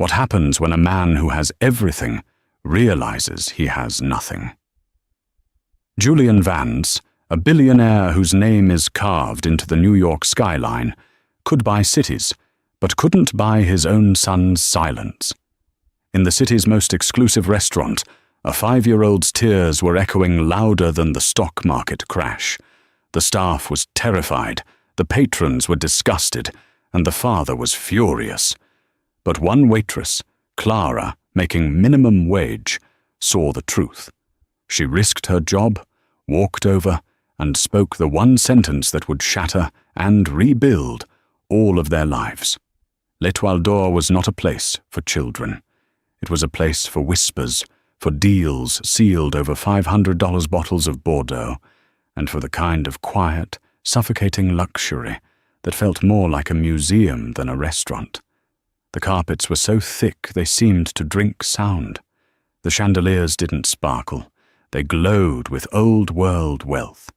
What happens when a man who has everything realizes he has nothing? Julian Vance, a billionaire whose name is carved into the New York skyline, could buy cities, but couldn't buy his own son's silence. In the city's most exclusive restaurant, a 5-year-old's tears were echoing louder than the stock market crash. The staff was terrified, the patrons were disgusted, and the father was furious. But one waitress, Clara, making minimum wage, saw the truth. She risked her job, walked over, and spoke the one sentence that would shatter and rebuild all of their lives. L'Étoile d'Or was not a place for children. It was a place for whispers, for deals sealed over $500 bottles of Bordeaux, and for the kind of quiet, suffocating luxury that felt more like a museum than a restaurant. The carpets were so thick they seemed to drink sound. The chandeliers didn't sparkle. They glowed with old-world wealth,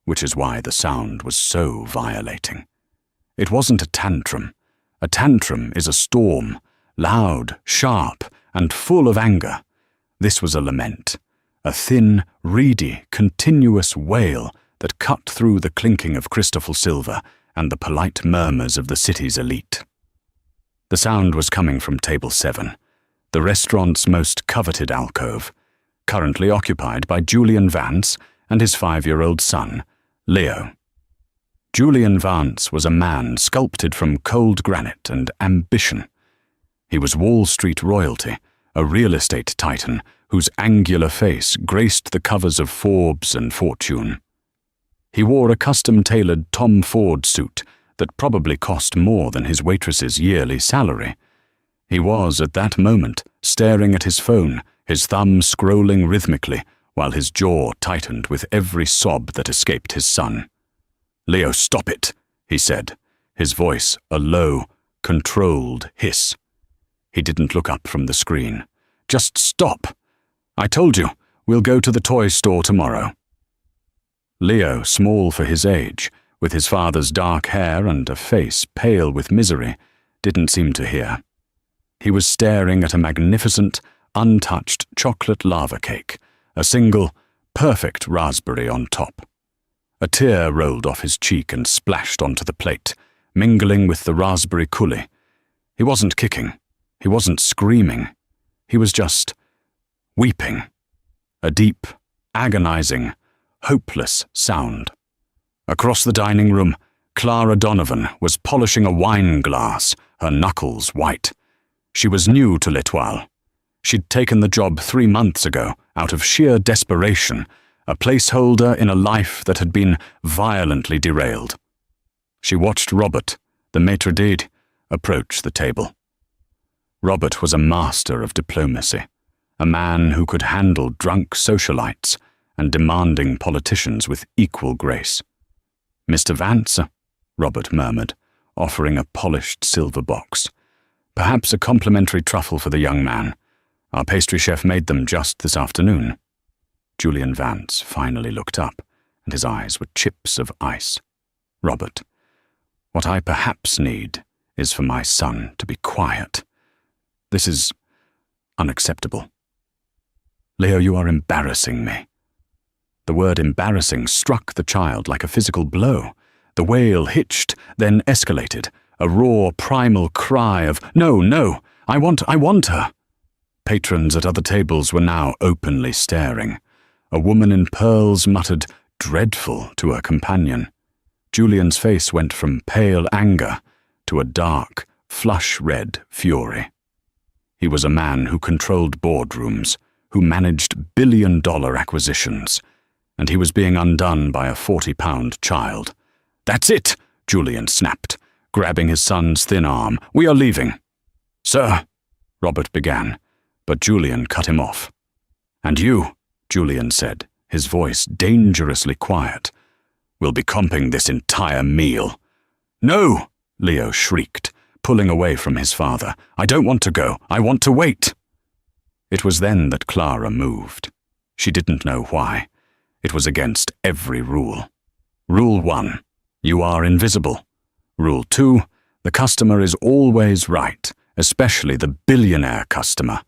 which is why the sound was so violating. It wasn't a tantrum. A tantrum is a storm, loud, sharp, and full of anger. This was a lament, a thin, reedy, continuous wail that cut through the clinking of crystal silver and the polite murmurs of the city's elite. The sound was coming from Table 7, the restaurant's most coveted alcove, currently occupied by Julian Vance and his 5-year-old son, Leo. Julian Vance was a man sculpted from cold granite and ambition. He was Wall Street royalty, a real estate titan whose angular face graced the covers of Forbes and Fortune. He wore a custom-tailored Tom Ford suit that probably cost more than his waitress's yearly salary. He was, at that moment, staring at his phone, his thumb scrolling rhythmically, while his jaw tightened with every sob that escaped his son. "Leo, stop it," he said, his voice a low, controlled hiss. He didn't look up from the screen. "Just stop. I told you, we'll go to the toy store tomorrow." Leo, small for his age, with his father's dark hair and a face pale with misery, didn't seem to hear. He was staring at a magnificent, untouched chocolate lava cake, a single, perfect raspberry on top. A tear rolled off his cheek and splashed onto the plate, mingling with the raspberry coulis. He wasn't kicking. He wasn't screaming. He was just weeping. A deep, agonizing, hopeless sound. Across the dining room, Clara Donovan was polishing a wine glass, her knuckles white. She was new to L'Étoile. She'd taken the job 3 months ago, out of sheer desperation, a placeholder in a life that had been violently derailed. She watched Robert, the maitre d', approach the table. Robert was a master of diplomacy, a man who could handle drunk socialites and demanding politicians with equal grace. "Mr. Vance," Robert murmured, offering a polished silver box. "Perhaps a complimentary truffle for the young man. Our pastry chef made them just this afternoon." Julian Vance finally looked up, and his eyes were chips of ice. "Robert, what I perhaps need is for my son to be quiet. This is unacceptable. Leo, you are embarrassing me." The word embarrassing struck the child like a physical blow. The wail hitched, then escalated, a raw, primal cry of, "No, no, I want her." Patrons at other tables were now openly staring. A woman in pearls muttered, "Dreadful," to her companion. Julian's face went from pale anger to a dark, flush-red fury. He was a man who controlled boardrooms, who managed billion-dollar acquisitions, and he was being undone by a 40-pound child. "That's it," Julian snapped, grabbing his son's thin arm. "We are leaving." "Sir," Robert began, but Julian cut him off. "And you," Julian said, his voice dangerously quiet, "will be comping this entire meal." "No!" Leo shrieked, pulling away from his father. "I don't want to go. I want to wait." It was then that Clara moved. She didn't know why. It was against every rule. Rule 1, you are invisible. Rule 2, the customer is always right, especially the billionaire customer.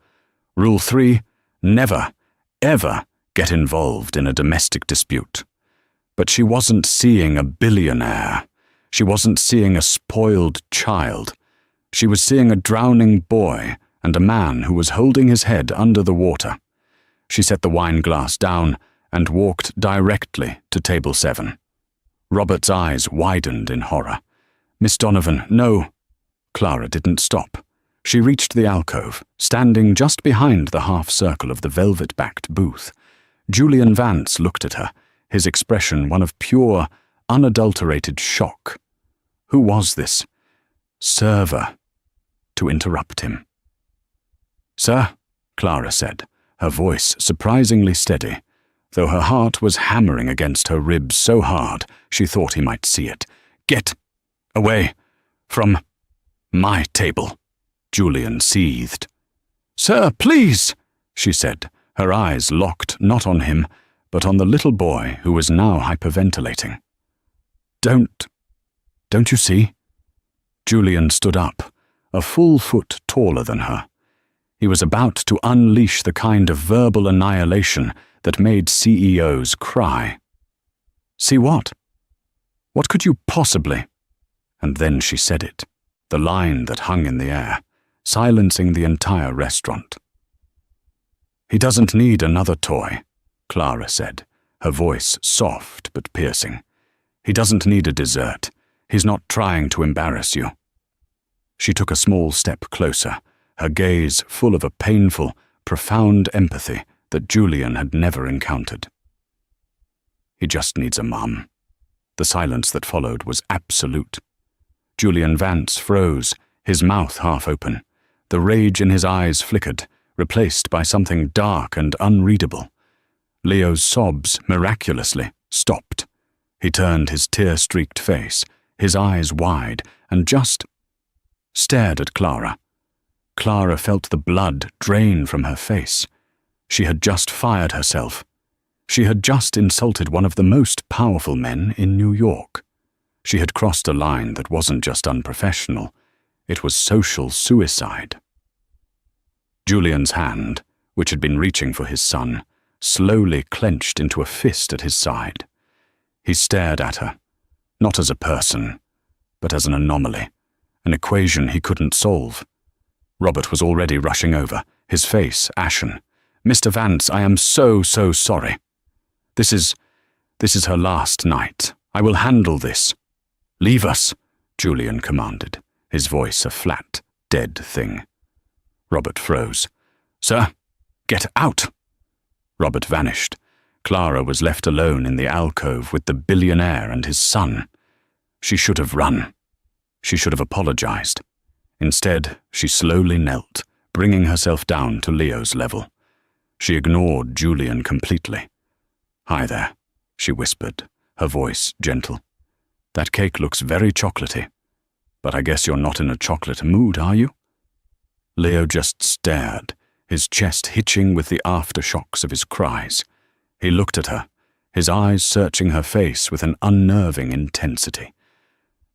Rule 3, never, ever get involved in a domestic dispute. But she wasn't seeing a billionaire. She wasn't seeing a spoiled child. She was seeing a drowning boy and a man who was holding his head under the water. She set the wine glass down and walked directly to table 7. Robert's eyes widened in horror. "Miss Donovan, no." Clara didn't stop. She reached the alcove, standing just behind the half-circle of the velvet-backed booth. Julian Vance looked at her, his expression one of pure, unadulterated shock. Who was this server to interrupt him? "Sir," Clara said, her voice surprisingly steady, though her heart was hammering against her ribs so hard she thought he might see it. "Get away from my table," Julian seethed. "Sir, please," she said, her eyes locked not on him, but on the little boy who was now hyperventilating. Don't you see?" Julian stood up, a full foot taller than her. He was about to unleash the kind of verbal annihilation that made CEOs cry. "See what? What could you possibly?" And then she said it, the line that hung in the air, silencing the entire restaurant. "He doesn't need another toy," Clara said, her voice soft but piercing. "He doesn't need a dessert. He's not trying to embarrass you." She took a small step closer, her gaze full of a painful, profound empathy that Julian had never encountered. "He just needs a mum." The silence that followed was absolute. Julian Vance froze, his mouth half open. The rage in his eyes flickered, replaced by something dark and unreadable. Leo's sobs miraculously stopped. He turned his tear-streaked face, his eyes wide, and just stared at Clara. Clara felt the blood drain from her face. She had just fired herself. She had just insulted one of the most powerful men in New York. She had crossed a line that wasn't just unprofessional, it was social suicide. Julian's hand, which had been reaching for his son, slowly clenched into a fist at his side. He stared at her, not as a person, but as an anomaly, an equation he couldn't solve. Robert was already rushing over, his face ashen. "Mr. Vance, I am so sorry. This is her last night. I will handle this." "Leave us," Julian commanded, his voice a flat, dead thing. Robert froze. "Sir, get out." Robert vanished. Clara was left alone in the alcove with the billionaire and his son. She should have run. She should have apologized. Instead, she slowly knelt, bringing herself down to Leo's level. She ignored Julian completely. "Hi there," she whispered, her voice gentle. "That cake looks very chocolatey, but I guess you're not in a chocolate mood, are you?" Leo just stared, his chest hitching with the aftershocks of his cries. He looked at her, his eyes searching her face with an unnerving intensity.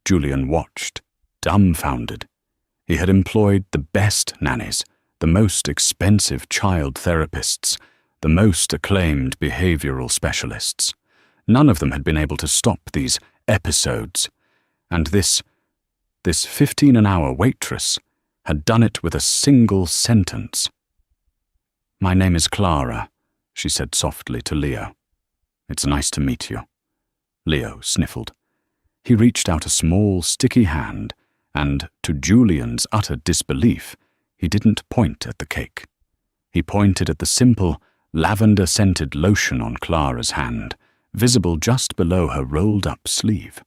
Julian watched, dumbfounded. He had employed the best nannies, the most expensive child therapists, the most acclaimed behavioral specialists. None of them had been able to stop these episodes, and this 15 an hour waitress had done it with a single sentence. "My name is Clara," she said softly to Leo. "It's nice to meet you." Leo sniffled. He reached out a small, sticky hand, and, to Julian's utter disbelief, he didn't point at the cake. He pointed at the simple, lavender-scented lotion on Clara's hand, visible just below her rolled-up sleeve.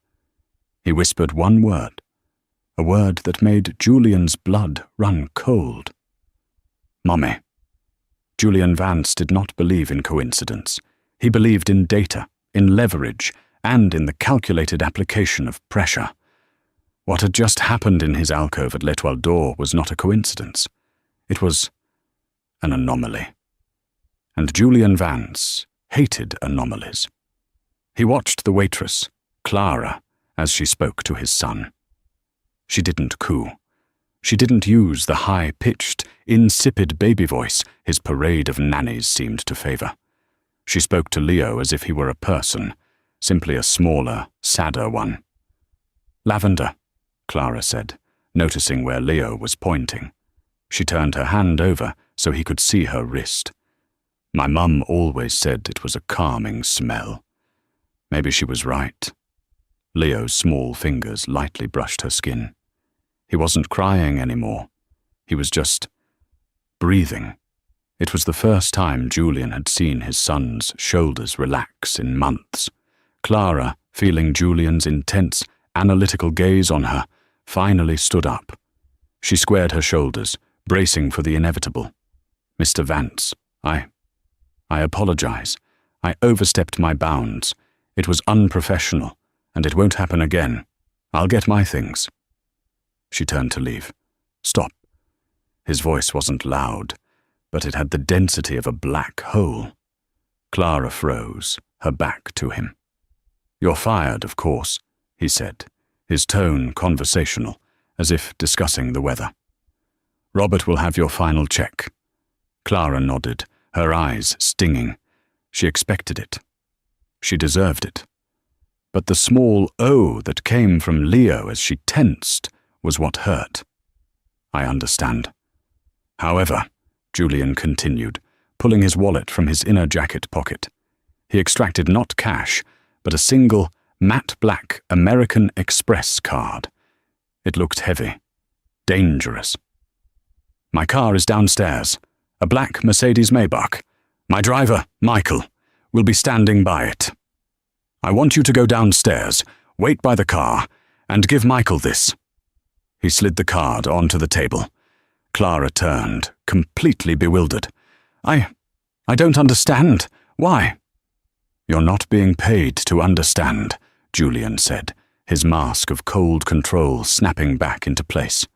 He whispered one word, a word that made Julian's blood run cold. "Mommy." Julian Vance did not believe in coincidence. He believed in data, in leverage, and in the calculated application of pressure. What had just happened in his alcove at L'Etoile d'Or was not a coincidence. It was an anomaly. And Julian Vance hated anomalies. He watched the waitress, Clara, as she spoke to his son. She didn't coo. She didn't use the high-pitched, insipid baby voice his parade of nannies seemed to favor. She spoke to Leo as if he were a person, simply a smaller, sadder one. "Lavender," Clara said, noticing where Leo was pointing. She turned her hand over so he could see her wrist. "My mum always said it was a calming smell." Maybe she was right. Leo's small fingers lightly brushed her skin. He wasn't crying anymore. He was just breathing. It was the first time Julian had seen his son's shoulders relax in months. Clara, feeling Julian's intense, analytical gaze on her, finally stood up. She squared her shoulders, bracing for the inevitable. "Mr. Vance, I apologize. I overstepped my bounds. It was unprofessional, and it won't happen again. I'll get my things." She turned to leave. "Stop." His voice wasn't loud, but it had the density of a black hole. Clara froze, her back to him. "You're fired, of course," he said, his tone conversational, as if discussing the weather. "Robert will have your final check." Clara nodded, her eyes stinging. She expected it. She deserved it. But the small "oh" that came from Leo as she tensed was what hurt. "I understand." "However," Julian continued, pulling his wallet from his inner jacket pocket. He extracted not cash, but a single, matte black American Express card. It looked heavy, dangerous. "My car is downstairs, a black Mercedes Maybach. My driver, Michael, will be standing by it. I want you to go downstairs, wait by the car, and give Michael this." He slid the card onto the table. Clara turned, completely bewildered. I don't understand. Why?" "You're not being paid to understand," Julian said, his mask of cold control snapping back into place.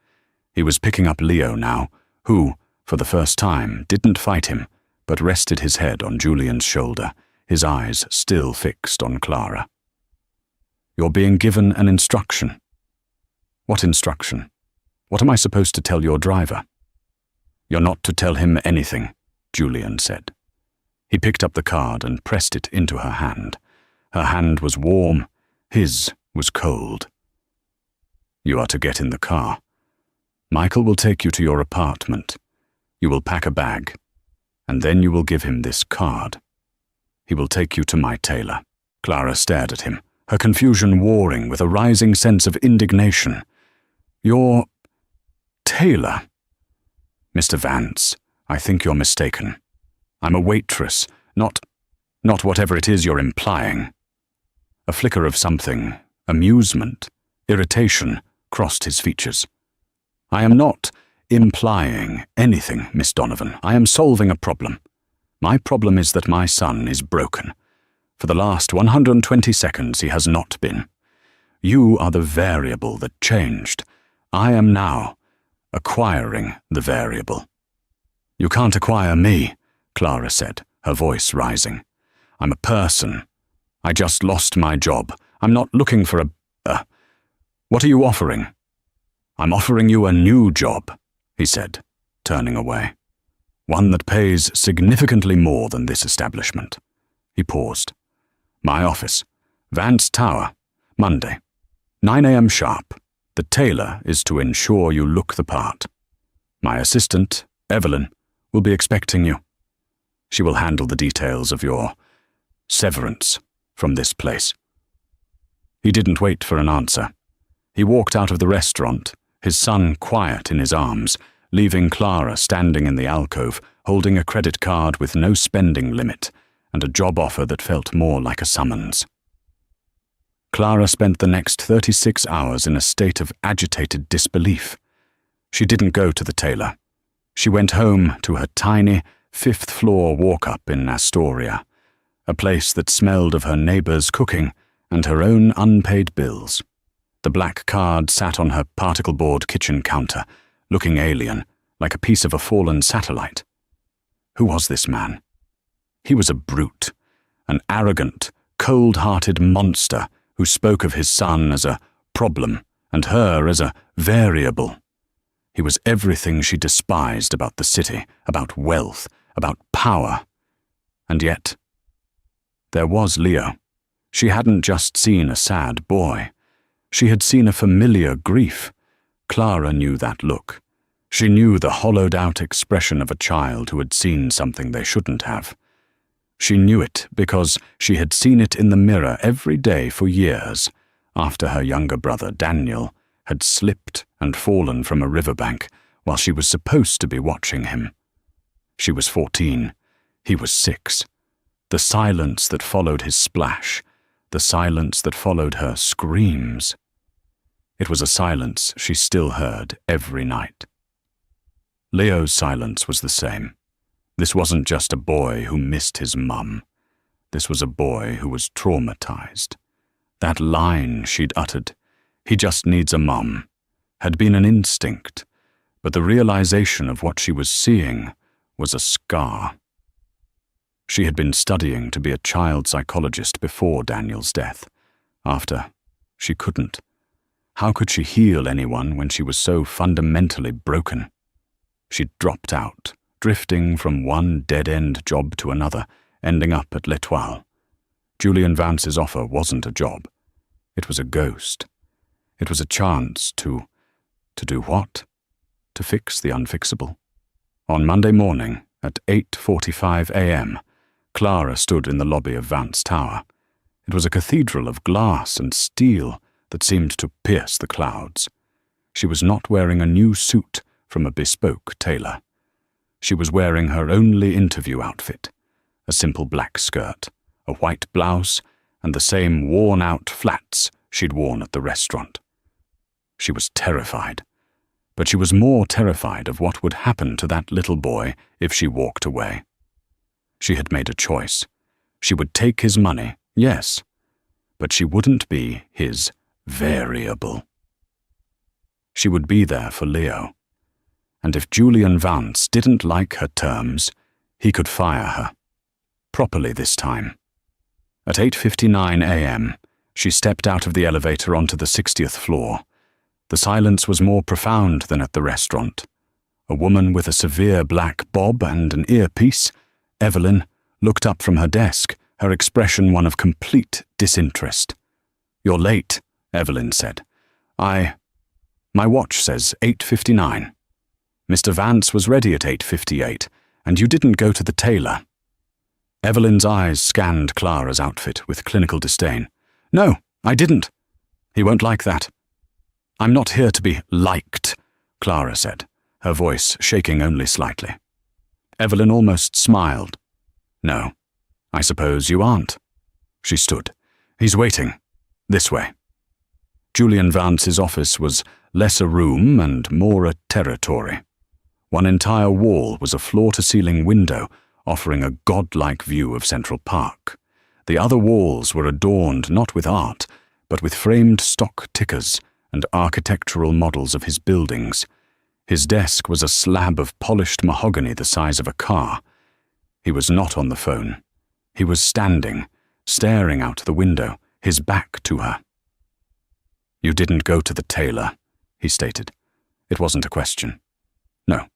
He was picking up Leo now, who, for the first time, didn't fight him, but rested his head on Julian's shoulder, his eyes still fixed on Clara. "You're being given an instruction." "What instruction? What am I supposed to tell your driver?" "You're not to tell him anything," Julian said. He picked up the card and pressed it into her hand. Her hand was warm, his was cold. "You are to get in the car. Michael will take you to your apartment. You will pack a bag, and then you will give him this card. He will take you to my tailor." Clara stared at him, her confusion warring with a rising sense of indignation. "Your tailor?" "Mr. Vance, I think you're mistaken. I'm a waitress, not whatever it is you're implying." A flicker of something, amusement, irritation, crossed his features. "I am not implying anything, Miss Donovan. I am solving a problem. My problem is that my son is broken. For the last 120 seconds he has not been. You are the variable that changed. I am now acquiring the variable." "You can't acquire me," Clara said, her voice rising. "I'm a person. I just lost my job. I'm not looking for a... What are you offering?" "I'm offering you a new job," he said, turning away. "One that pays significantly more than this establishment." He paused. "My office, Vance Tower, Monday, 9 a.m. sharp. The tailor is to ensure you look the part. My assistant, Evelyn, will be expecting you. She will handle the details of your severance from this place." He didn't wait for an answer. He walked out of the restaurant, his son quiet in his arms, leaving Clara standing in the alcove, holding a credit card with no spending limit and a job offer that felt more like a summons. Clara spent the next 36 hours in a state of agitated disbelief. She didn't go to the tailor. She went home to her tiny, fifth-floor walk-up in Astoria, a place that smelled of her neighbor's cooking and her own unpaid bills. The black card sat on her particle-board kitchen counter, looking alien, like a piece of a fallen satellite. Who was this man? He was a brute, an arrogant, cold-hearted monster who spoke of his son as a problem and her as a variable. He was everything she despised about the city, about wealth, about power. And yet, there was Leo. She hadn't just seen a sad boy. She had seen a familiar grief. Clara knew that look. She knew the hollowed-out expression of a child who had seen something they shouldn't have. She knew it because she had seen it in the mirror every day for years, after her younger brother, Daniel, had slipped and fallen from a riverbank while she was supposed to be watching him. She was 14. He was 6. The silence that followed his splash, the silence that followed her screams. It was a silence she still heard every night. Leo's silence was the same. This wasn't just a boy who missed his mum. This was a boy who was traumatized. That line she'd uttered, "He just needs a mum," had been an instinct, but the realization of what she was seeing was a scar. She had been studying to be a child psychologist before Daniel's death. After, she couldn't. How could she heal anyone when she was so fundamentally broken? She'd dropped out, drifting from one dead-end job to another, ending up at L'Etoile. Julian Vance's offer wasn't a job. It was a ghost. It was a chance to do what? To fix the unfixable. On Monday morning, at 8:45 a.m., Clara stood in the lobby of Vance Tower. It was a cathedral of glass and steel that seemed to pierce the clouds. She was not wearing a new suit from a bespoke tailor. She was wearing her only interview outfit, a simple black skirt, a white blouse, and the same worn-out flats she'd worn at the restaurant. She was terrified, but she was more terrified of what would happen to that little boy if she walked away. She had made a choice. She would take his money, yes, but she wouldn't be his variable. She would be there for Leo. And if Julian Vance didn't like her terms, he could fire her. Properly this time. At 8:59 a.m., she stepped out of the elevator onto the 60th floor. The silence was more profound than at the restaurant. A woman with a severe black bob and an earpiece, Evelyn, looked up from her desk, her expression one of complete disinterest. "You're late," Evelyn said. My watch says 8:59. Mr. Vance was ready at 8:58, and you didn't go to the tailor." Evelyn's eyes scanned Clara's outfit with clinical disdain. "No, I didn't. He won't like that." "I'm not here to be liked," Clara said, her voice shaking only slightly. Evelyn almost smiled. "No, I suppose you aren't." She stood. "He's waiting. This way." Julian Vance's office was less a room and more a territory. One entire wall was a floor-to-ceiling window offering a godlike view of Central Park. The other walls were adorned not with art, but with framed stock tickers and architectural models of his buildings. His desk was a slab of polished mahogany the size of a car. He was not on the phone. He was standing, staring out the window, his back to her. "You didn't go to the tailor," he stated. It wasn't a question. "No.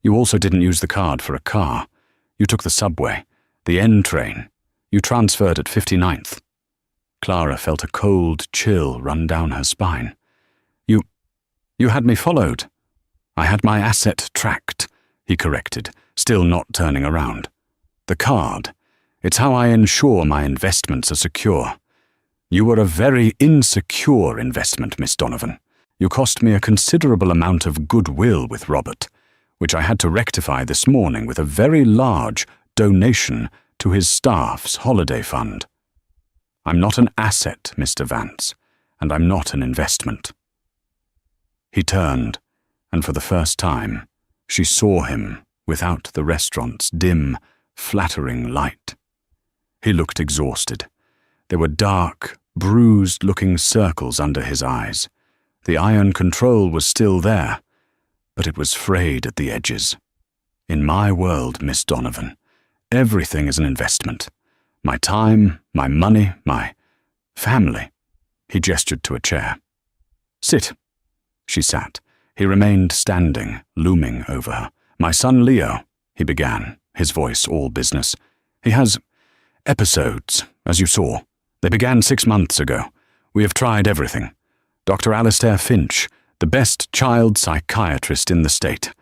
You also didn't use the card for a car. You took the subway, the N train. You transferred at 59th. Clara felt a cold chill run down her spine. You had me followed." "I had my asset tracked," he corrected, still not turning around. "The card. It's how I ensure my investments are secure. You were a very insecure investment, Miss Donovan. You cost me a considerable amount of goodwill with Robert, which I had to rectify this morning with a very large donation to his staff's holiday fund. I'm not an asset, Mr. Vance, and I'm not an investment." He turned, and for the first time, she saw him without the restaurant's dim, flattering light. He looked exhausted. There were dark, bruised-looking circles under his eyes. The iron control was still there, but it was frayed at the edges. "In my world, Miss Donovan, everything is an investment. My time, my money, my family." He gestured to a chair. "Sit." She sat, He remained standing, looming over her. "My son Leo," he began, his voice all business. "He has episodes, as you saw. They began 6 months ago. We have tried everything. Dr. Alistair Finch, the best child psychiatrist in the state.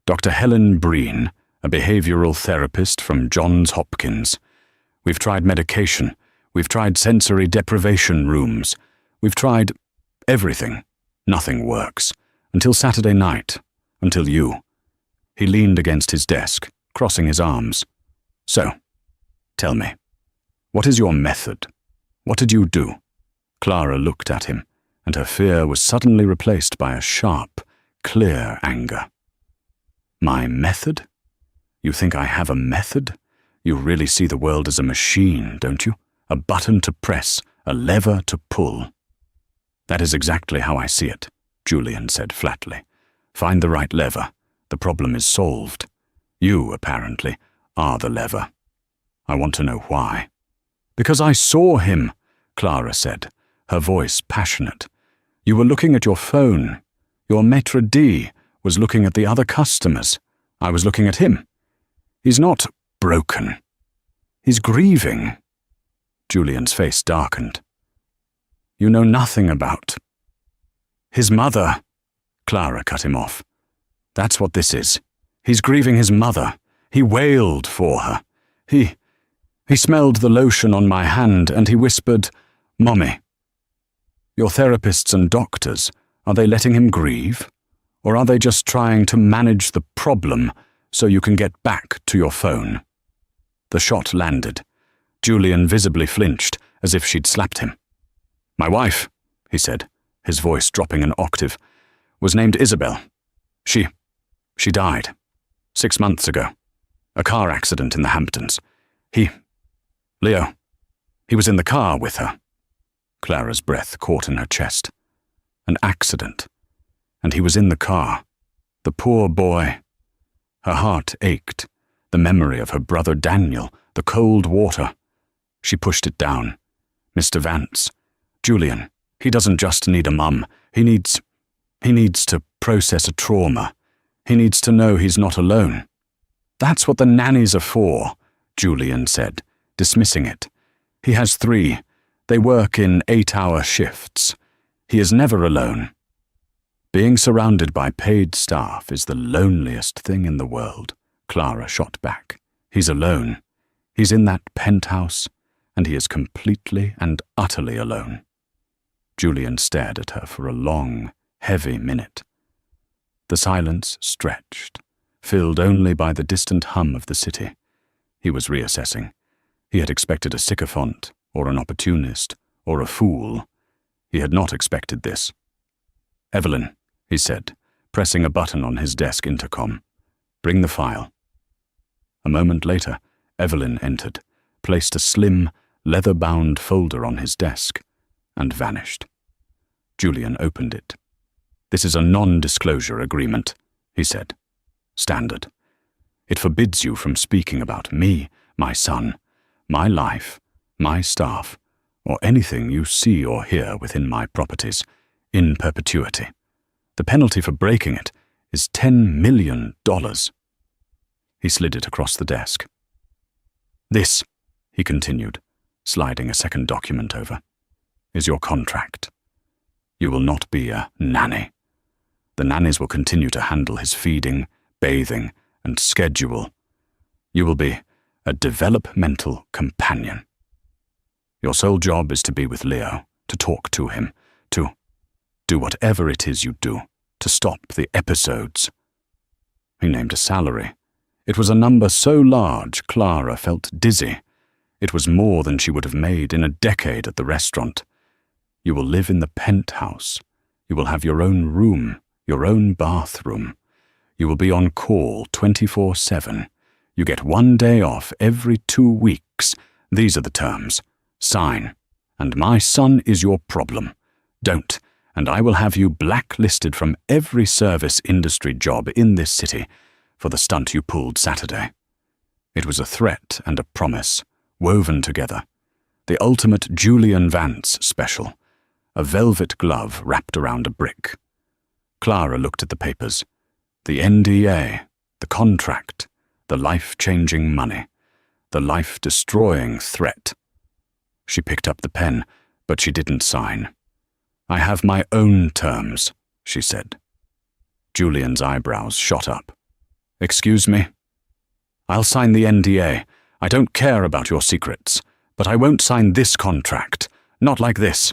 Dr. Helen Breen, a behavioral therapist from Johns Hopkins. We've tried medication. We've tried sensory deprivation rooms. We've tried everything. Nothing works. Until Saturday night. Until you." He leaned against his desk, crossing his arms. "So, tell me, what is your method? What did you do?" Clara looked at him, and her fear was suddenly replaced by a sharp, clear anger. "My method? You think I have a method? You really see the world as a machine, don't you? A button to press, a lever to pull." "That is exactly how I see it," Julian said flatly. "Find the right lever. The problem is solved. You, apparently, are the lever. I want to know why." "Because I saw him," Clara said, her voice passionate. "You were looking at your phone. Your maître d' was looking at the other customers. I was looking at him. He's not broken. He's grieving." Julian's face darkened. "You know nothing about—" "His mother," Clara cut him off. "That's what this is. He's grieving his mother. He wailed for her. He smelled the lotion on my hand and he whispered, 'Mommy.' Your therapists and doctors, are they letting him grieve? Or are they just trying to manage the problem so you can get back to your phone?" The shot landed. Julian visibly flinched, as if she'd slapped him. "My wife," he said, his voice dropping an octave, "was named Isabel. She died 6 months ago. A car accident in the Hamptons. Leo, he was in the car with her." Clara's breath caught in her chest. "An accident. And he was in the car. The poor boy." Her heart ached. The memory of her brother Daniel, the cold water. She pushed it down. "Mr. Vance, Julian, he doesn't just need a mum. He needs to process a trauma. He needs to know he's not alone." "That's what the nannies are for," Julian said, dismissing it. "He has 3. They work in 8-hour shifts. He is never alone." "Being surrounded by paid staff is the loneliest thing in the world," Clara shot back. "He's alone. He's in that penthouse, and he is completely and utterly alone." Julian stared at her for a long, heavy minute. The silence stretched, filled only by the distant hum of the city. He was reassessing. He had expected a sycophant, or an opportunist, or a fool. He had not expected this. "Evelyn," he said, pressing a button on his desk intercom. "Bring the file." A moment later, Evelyn entered, placed a slim, leather-bound folder on his desk, and vanished. Julian opened it. "This is a non-disclosure agreement," he said. "Standard. It forbids you from speaking about me, my son, my life, my staff, or anything you see or hear within my properties, in perpetuity. The penalty for breaking it is $10 million. He slid it across the desk. "This," he continued, sliding a second document over, "is your contract. You will not be a nanny. The nannies will continue to handle his feeding, bathing, and schedule. You will be a developmental companion. Your sole job is to be with Leo, to talk to him, to do whatever it is you do, to stop the episodes." He named a salary. It was a number so large Clara felt dizzy. It was more than she would have made in a decade at the restaurant. "You will live in the penthouse. You will have your own room, your own bathroom. You will be on call 24/7. You get 1 day off every 2 weeks. These are the terms. Sign. And my son is your problem. Don't, and I will have you blacklisted from every service industry job in this city for the stunt you pulled Saturday." It was a threat and a promise, woven together. The ultimate Julian Vance special. A velvet glove wrapped around a brick. Clara looked at the papers. The NDA, the contract, the life-changing money, the life-destroying threat. She picked up the pen, but she didn't sign. "I have my own terms," she said. Julian's eyebrows shot up. "Excuse me?" "I'll sign the NDA. I don't care about your secrets, but I won't sign this contract. Not like this."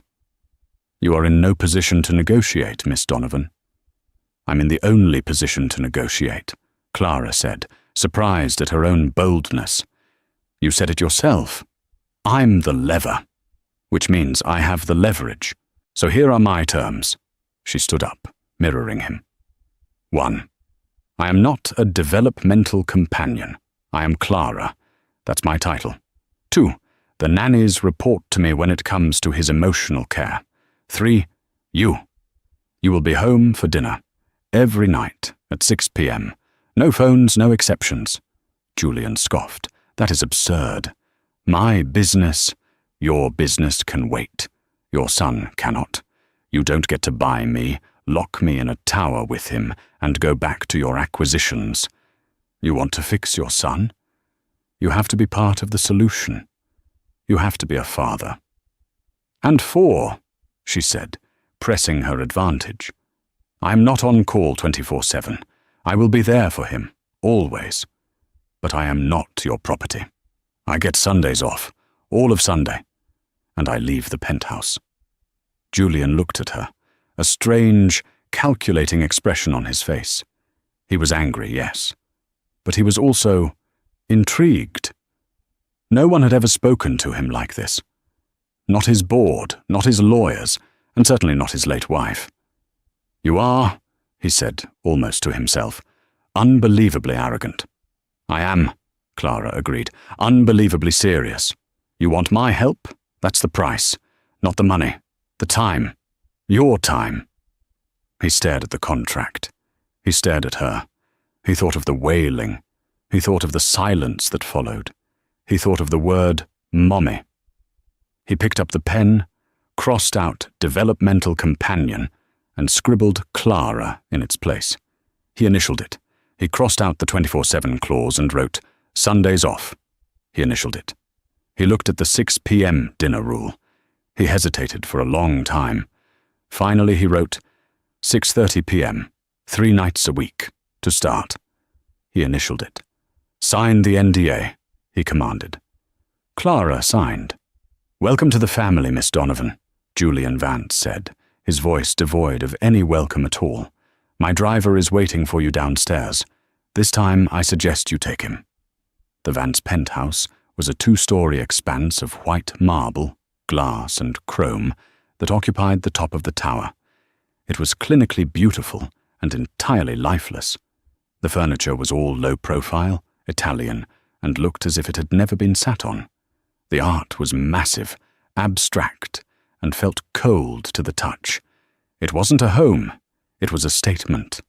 "You are in no position to negotiate, Miss Donovan." "I'm in the only position to negotiate," Clara said, surprised at her own boldness. "You said it yourself. I'm the lever, which means I have the leverage. So here are my terms." She stood up, mirroring him. 1. I am not a developmental companion. I am Clara. That's my title. 2. The nannies report to me when it comes to his emotional care. 3. You. You will be home for dinner. Every night at 6 p.m. No phones, no exceptions. Julian scoffed. "That is absurd. My business, your business can wait. Your son cannot. You don't get to buy me, lock me in a tower with him, and go back to your acquisitions. You want to fix your son? You have to be part of the solution. You have to be a father." "And 4, she said, pressing her advantage. "I'm not on call 24/7. I will be there for him, always. But I am not your property. I get Sundays off, all of Sunday, and I leave the penthouse." Julian looked at her, a strange, calculating expression on his face. He was angry, yes, but he was also intrigued. No one had ever spoken to him like this. Not his board, not his lawyers, and certainly not his late wife. "You are," he said, almost to himself, "unbelievably arrogant." "I am," Clara agreed, "unbelievably serious. You want my help? That's the price. Not the money. The time. Your time." He stared at the contract. He stared at her. He thought of the wailing. He thought of the silence that followed. He thought of the word mommy. He picked up the pen, crossed out developmental companion, and scribbled Clara in its place. He initialed it. He crossed out the 24/7 clause and wrote, "Sundays off." He initialed it. He looked at the 6 p.m. dinner rule. He hesitated for a long time. Finally he wrote, 6:30 p.m., 3 nights a week, to start. He initialed it. "Sign the NDA," he commanded. Clara signed. "Welcome to the family, Miss Donovan," Julian Vance said, his voice devoid of any welcome at all. "My driver is waiting for you downstairs. This time I suggest you take him." The Vance penthouse was a 2-story expanse of white marble, glass, and chrome that occupied the top of the tower. It was clinically beautiful and entirely lifeless. The furniture was all low-profile, Italian, and looked as if it had never been sat on. The art was massive, abstract, and felt cold to the touch. It wasn't a home, it was a statement.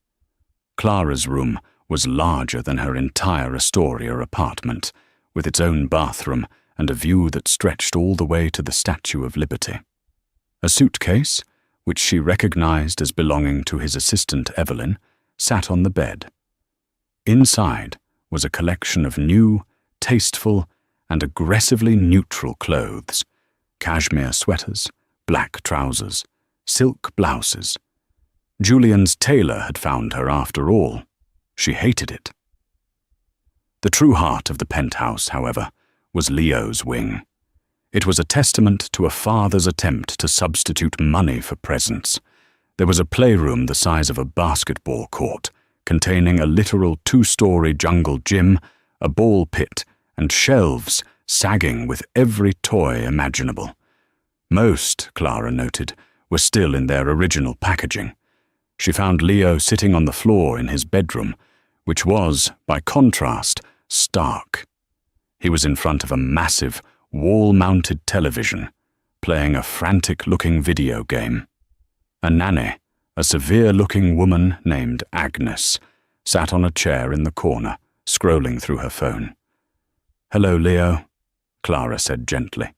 Clara's room was larger than her entire Astoria apartment, with its own bathroom and a view that stretched all the way to the Statue of Liberty. A suitcase, which she recognized as belonging to his assistant Evelyn, sat on the bed. Inside was a collection of new, tasteful, and aggressively neutral clothes: cashmere sweaters, black trousers, silk blouses. Julian's tailor had found her after all. She hated it. The true heart of the penthouse, however, was Leo's wing. It was a testament to a father's attempt to substitute money for presents. There was a playroom the size of a basketball court, containing a literal 2-story jungle gym, a ball pit, and shelves sagging with every toy imaginable. Most, Clara noted, were still in their original packaging. She found Leo sitting on the floor in his bedroom, which was, by contrast, stark. He was in front of a massive, wall-mounted television, playing a frantic-looking video game. A nanny, a severe-looking woman named Agnes, sat on a chair in the corner, scrolling through her phone. "Hello, Leo," Clara said gently.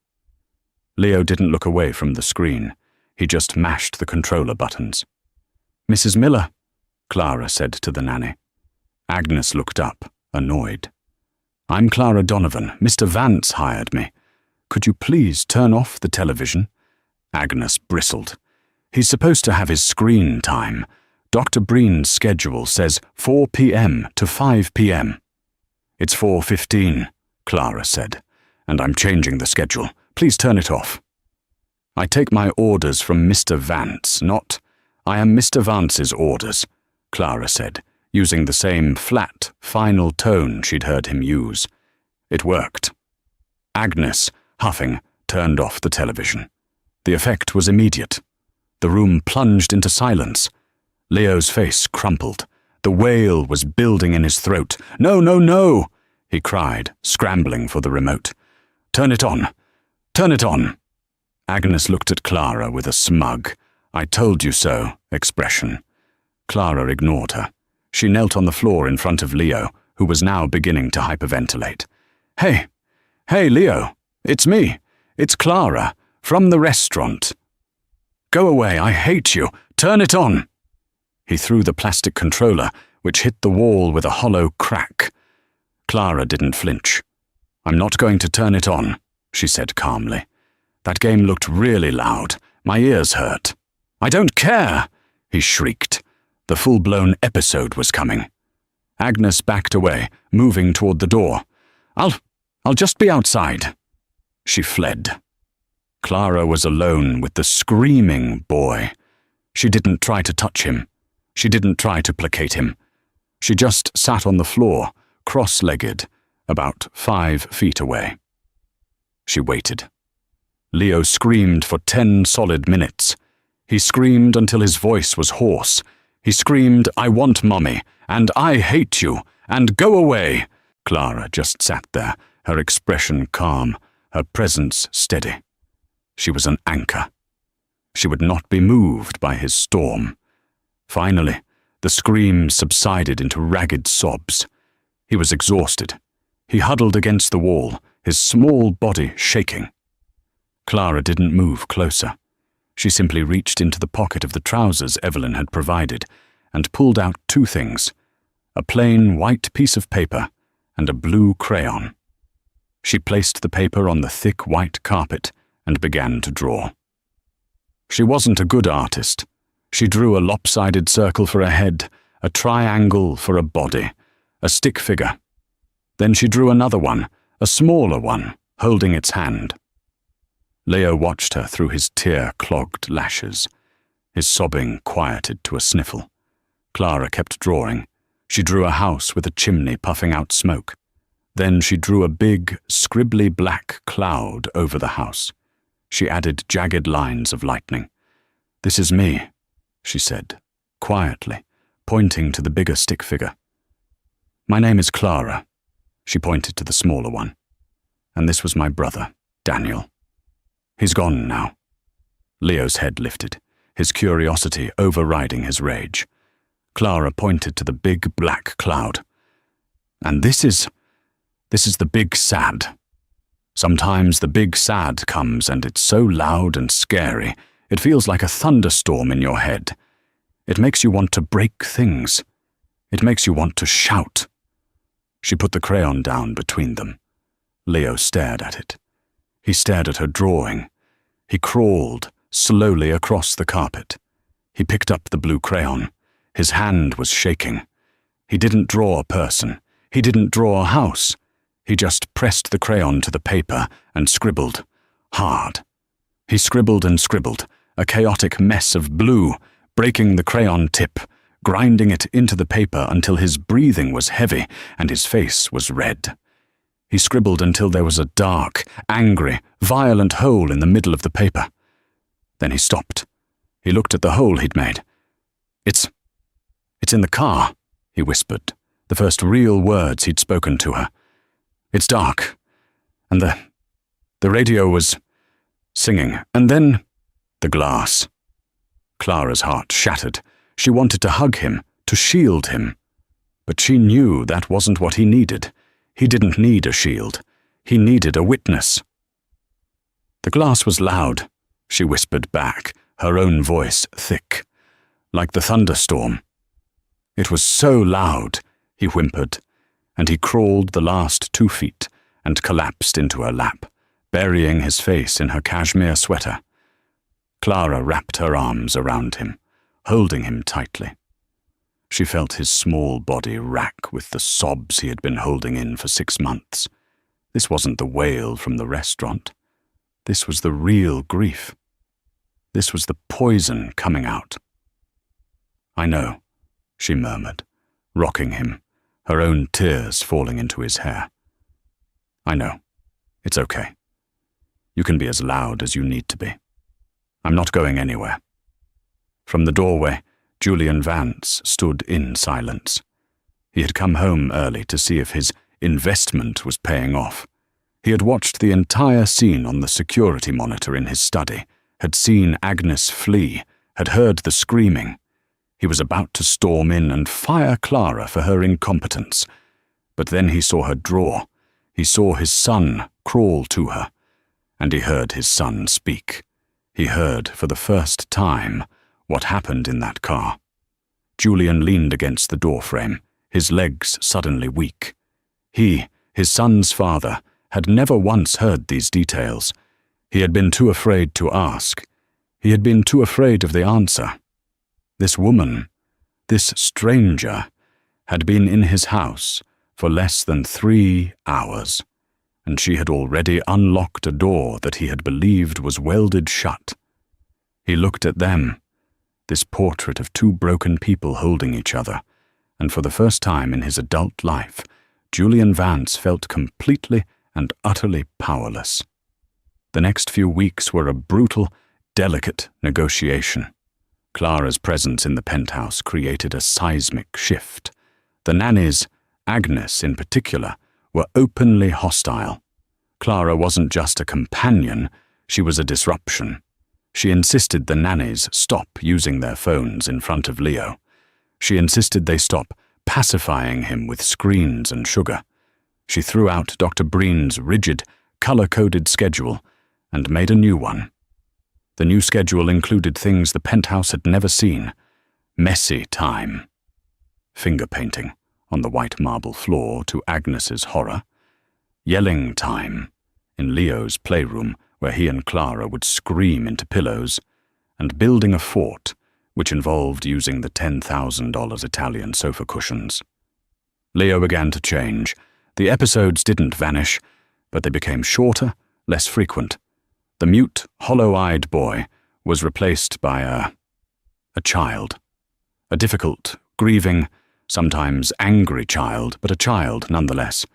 Leo didn't look away from the screen. He just mashed the controller buttons. Mrs. Miller, Clara said to the nanny. Agnes looked up, annoyed. I'm Clara Donovan. Mr. Vance hired me. Could you please turn off the television? Agnes bristled. He's supposed to have his screen time. Dr. Breen's schedule says 4 p.m. to 5 p.m. It's 4:15, Clara said, and I'm changing the schedule. Please turn it off. I take my orders from Mr. Vance, not I am Mr. Vance's orders, Clara said, using the same flat, final tone she'd heard him use. It worked. Agnes, huffing, turned off the television. The effect was immediate. The room plunged into silence. Leo's face crumpled. The wail was building in his throat. No, no, no, he cried, scrambling for the remote. Turn it on. Turn it on. Agnes looked at Clara with a smug, I told you so expression. Clara ignored her. She knelt on the floor in front of Leo, who was now beginning to hyperventilate. Hey, Leo, it's me. It's Clara, from the restaurant. Go away, I hate you. Turn it on. He threw the plastic controller, which hit the wall with a hollow crack. Clara didn't flinch. I'm not going to turn it on, she said calmly. That game looked really loud. My ears hurt. I don't care, he shrieked. The full-blown episode was coming. Agnes backed away, moving toward the door. I'll just be outside. She fled. Clara was alone with the screaming boy. She didn't try to touch him. She didn't try to placate him. She just sat on the floor, cross-legged, about 5 feet away. She waited. Leo screamed for 10 solid minutes. He screamed until his voice was hoarse. He screamed, I want Mommy, and I hate you, and go away. Clara just sat there, her expression calm, her presence steady. She was an anchor. She would not be moved by his storm. Finally, the screams subsided into ragged sobs. He was exhausted. He huddled against the wall, his small body shaking. Clara didn't move closer. She simply reached into the pocket of the trousers Evelyn had provided and pulled out 2 things, a plain white piece of paper and a blue crayon. She placed the paper on the thick white carpet and began to draw. She wasn't a good artist. She drew a lopsided circle for a head, a triangle for a body, a stick figure. Then she drew another one, a smaller one, holding its hand. Leo watched her through his tear-clogged lashes. His sobbing quieted to a sniffle. Clara kept drawing. She drew a house with a chimney puffing out smoke. Then she drew a big, scribbly black cloud over the house. She added jagged lines of lightning. This is me, she said, quietly, pointing to the bigger stick figure. My name is Clara. She pointed to the smaller one. And this was my brother, Daniel. He's gone now. Leo's head lifted, his curiosity overriding his rage. Clara pointed to the big black cloud. And this is the big sad. Sometimes the big sad comes and it's so loud and scary, it feels like a thunderstorm in your head. It makes you want to break things. It makes you want to shout. She put the crayon down between them. Leo stared at it. He stared at her drawing. He crawled slowly across the carpet. He picked up the blue crayon. His hand was shaking. He didn't draw a person. He didn't draw a house. He just pressed the crayon to the paper and scribbled, hard. He scribbled and scribbled, a chaotic mess of blue, breaking the crayon tip, grinding it into the paper until his breathing was heavy and his face was red. He scribbled until there was a dark, angry, violent hole in the middle of the paper. Then he stopped. He looked at the hole he'd made. It's in the car, he whispered, the first real words he'd spoken to her. It's dark, and the radio was singing, and then the glass. Clara's heart shattered. She wanted to hug him, to shield him. But she knew that wasn't what he needed. He didn't need a shield. He needed a witness. The glass was loud, she whispered back, her own voice thick. like the thunderstorm. It was so loud, he whimpered, and he crawled the last 2 feet and collapsed into her lap, burying his face in her cashmere sweater. Clara wrapped her arms around him, holding him tightly. She felt his small body rack with the sobs he had been holding in for 6 months. This wasn't the wail from the restaurant. This was the real grief. This was the poison coming out. "I know," she murmured, rocking him, her own tears falling into his hair. "I know. It's okay. You can be as loud as you need to be. I'm not going anywhere." From the doorway, Julian Vance stood in silence. He had come home early to see if his investment was paying off. He had watched the entire scene on the security monitor in his study, had seen Agnes flee, had heard the screaming. He was about to storm in and fire Clara for her incompetence. But then he saw her draw. He saw his son crawl to her. And he heard his son speak. He heard, for the first time, what happened in that car. Julian leaned against the doorframe, his legs suddenly weak. He, his son's father, had never once heard these details. He had been too afraid to ask. He had been too afraid of the answer. This woman, this stranger, had been in his house for less than 3 hours, and she had already unlocked a door that he had believed was welded shut. He looked at them, this portrait of 2 broken people holding each other, and for the first time in his adult life, Julian Vance felt completely and utterly powerless. The next few weeks were a brutal, delicate negotiation. Clara's presence in the penthouse created a seismic shift. The nannies, Agnes in particular, were openly hostile. Clara wasn't just a companion, she was a disruption. She insisted the nannies stop using their phones in front of Leo. She insisted they stop pacifying him with screens and sugar. She threw out Dr. Breen's rigid, color-coded schedule and made a new one. The new schedule included things the penthouse had never seen. Messy time. Finger painting on the white marble floor to Agnes's horror. Yelling time in Leo's playroom where he and Clara would scream into pillows. And building a fort, which involved using the $10,000 Italian sofa cushions. Leo began to change. The episodes didn't vanish, but they became shorter, less frequent. The mute, hollow-eyed boy was replaced by a child. A difficult, grieving, sometimes angry child, but a child nonetheless.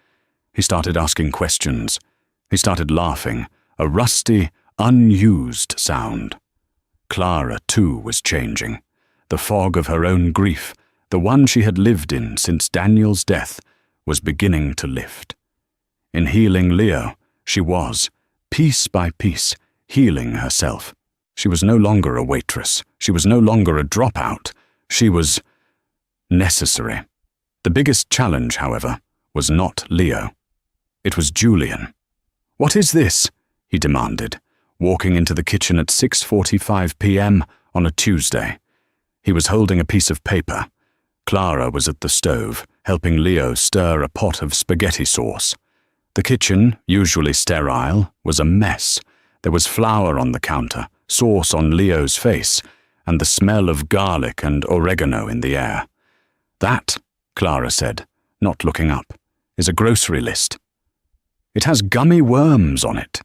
He started asking questions. He started laughing, a rusty, unused sound. Clara, too, was changing. The fog of her own grief, the one she had lived in since Daniel's death, was beginning to lift. In healing Leo, she was, piece by piece, healing herself. She was no longer a waitress. She was no longer a dropout. She was necessary. The biggest challenge, however, was not Leo. It was Julian. "What is this?" he demanded, walking into the kitchen at 6:45 p.m. on a Tuesday. He was holding a piece of paper. Clara was at the stove, helping Leo stir a pot of spaghetti sauce. The kitchen, usually sterile, was a mess. There was flour on the counter, sauce on Leo's face, and the smell of garlic and oregano in the air. "That," Clara said, not looking up, "is a grocery list." "It has gummy worms on it,"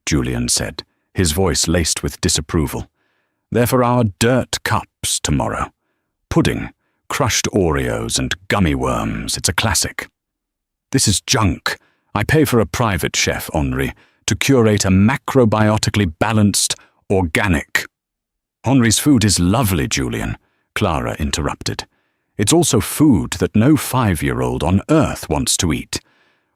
Julian said, his voice laced with disapproval. "They're for our dirt cups tomorrow. Pudding, crushed Oreos, and gummy worms. It's a classic." "This is junk. I pay for a private chef, Henri, to curate a macrobiotically balanced, organic." "Henri's food is lovely, Julian," Clara interrupted. "It's also food that no 5-year-old on earth wants to eat.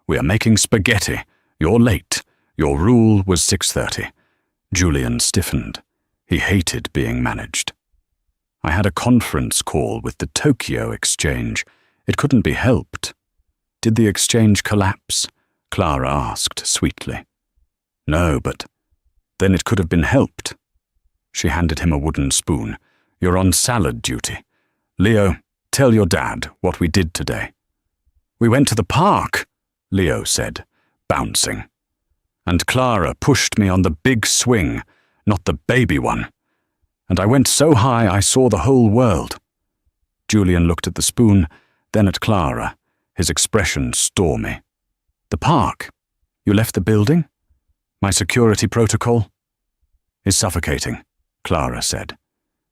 We are making spaghetti. You're late. Your rule was 6:30. Julian stiffened. He hated being managed. "I had a conference call with the Tokyo exchange. It couldn't be helped." "Did the exchange collapse?" Clara asked sweetly. "No, but then it could have been helped." She handed him a wooden spoon. You're on salad duty. Leo, tell your dad what we did today." "We went to the park," Leo said, bouncing. "And Clara pushed me on the big swing, not the baby one. And I went so high I saw the whole world." Julian looked at the spoon, then at Clara, his expression stormy. "The park? You left the building? My security protocol?" "Is suffocating," Clara said.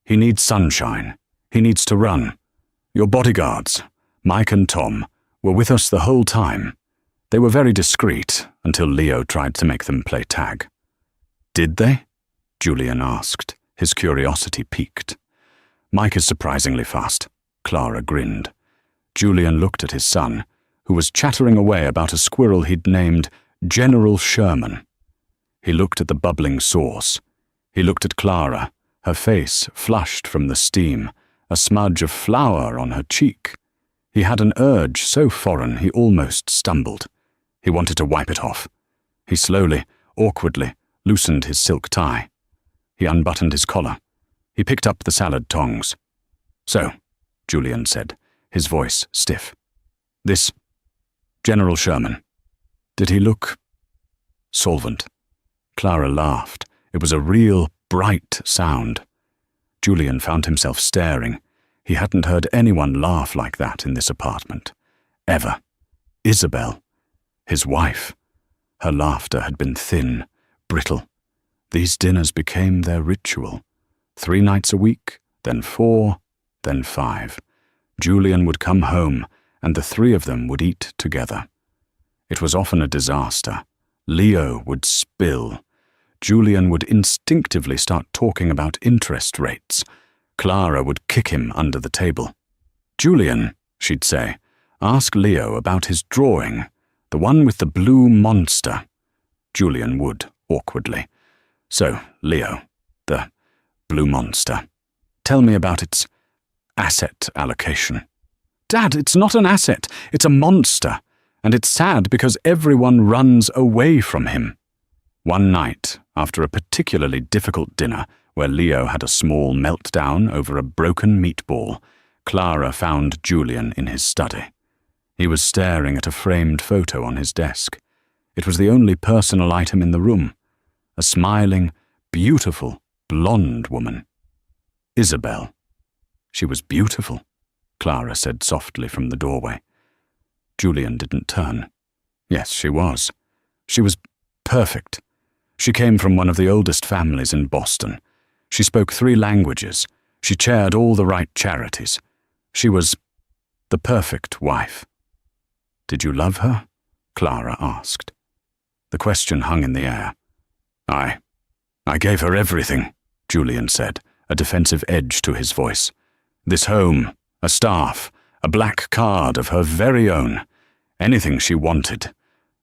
"He needs sunshine. He needs to run. Your bodyguards, Mike and Tom, were with us the whole time. They were very discreet until Leo tried to make them play tag." "Did they?" Julian asked, his curiosity piqued. "Mike is surprisingly fast," Clara grinned. Julian looked at his son, who was chattering away about a squirrel he'd named General Sherman. He looked at the bubbling sauce. He looked at Clara, her face flushed from the steam, a smudge of flour on her cheek. He had an urge so foreign he almost stumbled. He wanted to wipe it off. He slowly, awkwardly, loosened his silk tie. He unbuttoned his collar. He picked up the salad tongs. "So," Julian said, his voice stiff. "This General Sherman, did he look solvent?" Clara laughed. It was a real, bright sound. Julian found himself staring. He hadn't heard anyone laugh like that in this apartment. Ever. Isabel, his wife. Her laughter had been thin, brittle. These dinners became their ritual. 3 nights a week, then 4, then 5. Julian would come home, and the 3 of them would eat together. It was often a disaster. Leo would spill. Julian would instinctively start talking about interest rates. Clara would kick him under the table. "Julian," she'd say, "ask Leo about his drawing, the one with the blue monster." Julian would, awkwardly. "So, Leo, the blue monster. Tell me about its asset allocation." "Dad, it's not an asset, it's a monster. And it's sad because everyone runs away from him." One night, after a particularly difficult dinner where Leo had a small meltdown over a broken meatball, Clara found Julian in his study. He was staring at a framed photo on his desk. It was the only personal item in the room. A smiling, beautiful, blonde woman. Isabel. She was beautiful, Clara said softly from the doorway. Julian didn't turn. Yes, she was. She was perfect. She came from one of the oldest families in Boston. She spoke 3 languages. She chaired all the right charities. She was the perfect wife. "Did you love her?" Clara asked. The question hung in the air. I gave her everything," Julian said, a defensive edge to his voice. "This home, a staff, a black card of her very own. Anything she wanted.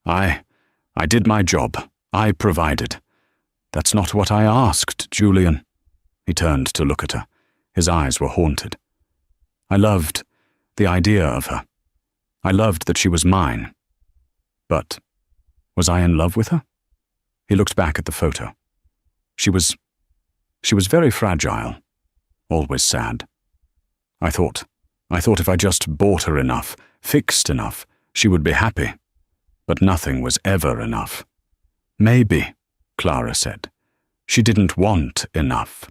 I did my job. I provided. That's not what I asked, Julian." He turned to look at her. His eyes were haunted. "I loved the idea of her. I loved that she was mine. But was I in love with her?" He looked back at the photo. She was very fragile, always sad. I thought if I just bought her enough, fixed enough, she would be happy. But nothing was ever enough. "Maybe," Clara said, "she didn't want enough.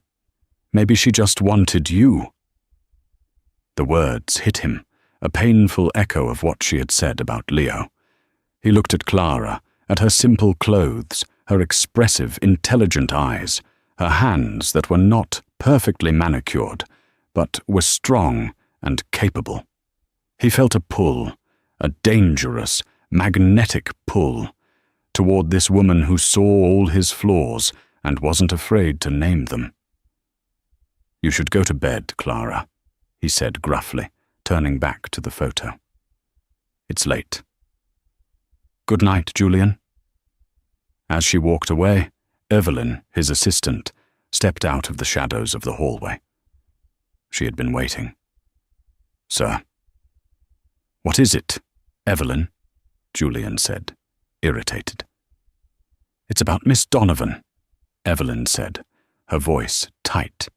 Maybe she just wanted you." The words hit him, a painful echo of what she had said about Leo. He looked at Clara, at her simple clothes, her expressive, intelligent eyes, her hands that were not perfectly manicured, but were strong and capable. He felt a pull, a dangerous, magnetic pull, toward this woman who saw all his flaws and wasn't afraid to name them. "You should go to bed, Clara," he said gruffly, turning back to the photo. "It's late." "Good night, Julian." As she walked away, Evelyn, his assistant, stepped out of the shadows of the hallway. She had been waiting. "Sir." "What is it, Evelyn?" Julian said, irritated. "It's about Miss Donovan," Evelyn said, her voice tight.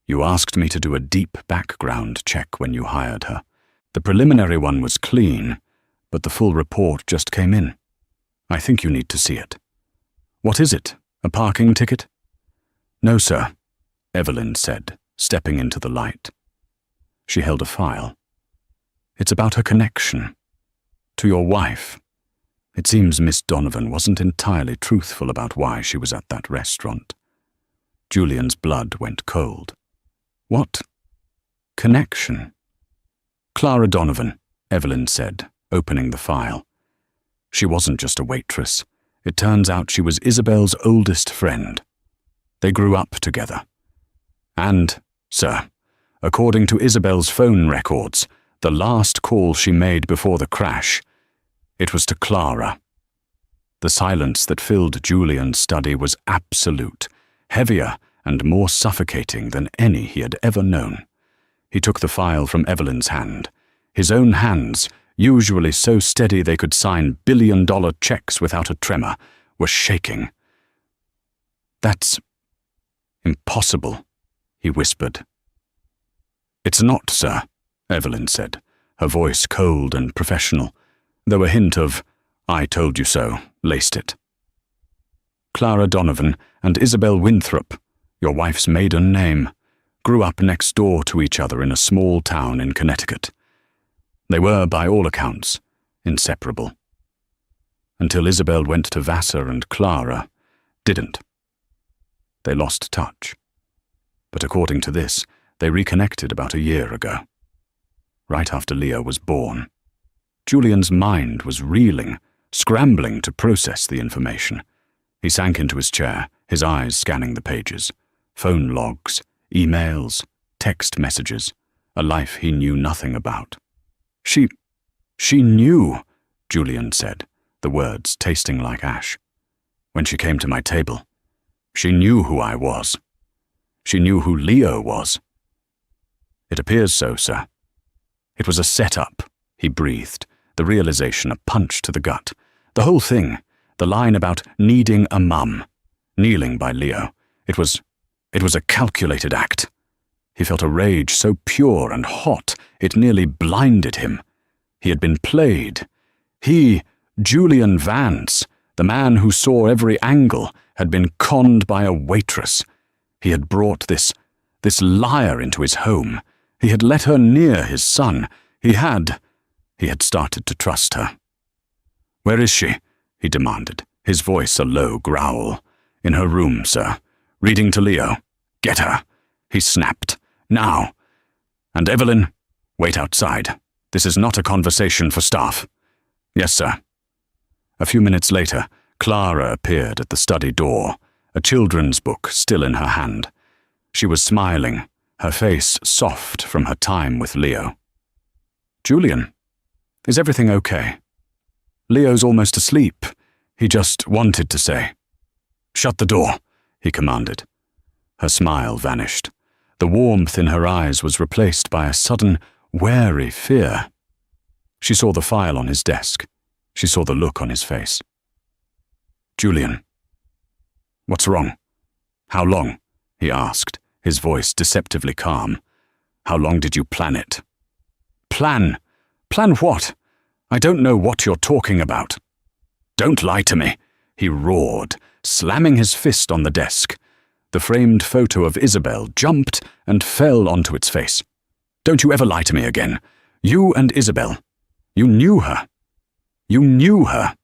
You asked me to do a deep background check when you hired her. The preliminary one was clean, but the full report just came in. I think you need to see it. What is it? A parking ticket? No, sir, Evelyn said, stepping into the light. She held a file. It's about her connection. To your wife. It seems Miss Donovan wasn't entirely truthful about why she was at that restaurant. Julian's blood went cold. What? Connection? Clara Donovan, Evelyn said, opening the file. She wasn't just a waitress. It turns out she was Isabel's oldest friend. They grew up together. And, sir, according to Isabel's phone records, the last call she made before the crash, it was to Clara. The silence that filled Julian's study was absolute, heavier and more suffocating than any he had ever known. He took the file from Evelyn's hand. His own hands, usually so steady they could sign billion-dollar checks without a tremor, were shaking. That's impossible, he whispered. It's not, sir, Evelyn said, her voice cold and professional, though a hint of, I told you so, laced it. Clara Donovan and Isabel Winthrop, your wife's maiden name, grew up next door to each other in a small town in Connecticut. They were, by all accounts, inseparable. Until Isabel went to Vassar and Clara didn't. They lost touch. But according to this, they reconnected about a year ago, right after Leo was born. Julian's mind was reeling, scrambling to process the information. He sank into his chair, his eyes scanning the pages. Phone logs, emails, text messages, a life he knew nothing about. She knew, Julian said, the words tasting like ash. When she came to my table, she knew who I was. She knew who Leo was. It appears so, sir. It was a setup, he breathed, the realization a punch to the gut. The whole thing, the line about needing a mum, kneeling by Leo, it was a calculated act. He felt a rage so pure and hot it nearly blinded him. He had been played. He, Julian Vance, the man who saw every angle, had been conned by a waitress. He had brought this liar into his home. He had let her near his son. He had started to trust her. Where is she? He demanded, his voice a low growl. In her room, sir. Reading to Leo. Get her. He snapped. Now. And Evelyn, wait outside. This is not a conversation for staff. Yes, sir. A few minutes later, Clara appeared at the study door, a children's book still in her hand. She was smiling, her face soft from her time with Leo. Julian, is everything okay? Leo's almost asleep. He just wanted to say. Shut the door, he commanded. Her smile vanished. The warmth in her eyes was replaced by a sudden, wary fear. She saw the file on his desk. She saw the look on his face. Julian. What's wrong? How long? He asked, his voice deceptively calm. How long did you plan it? Plan? Plan what? I don't know what you're talking about. Don't lie to me, he roared, slamming his fist on the desk. The framed photo of Isabel jumped and fell onto its face. Don't you ever lie to me again. You and Isabel. You knew her. You knew her.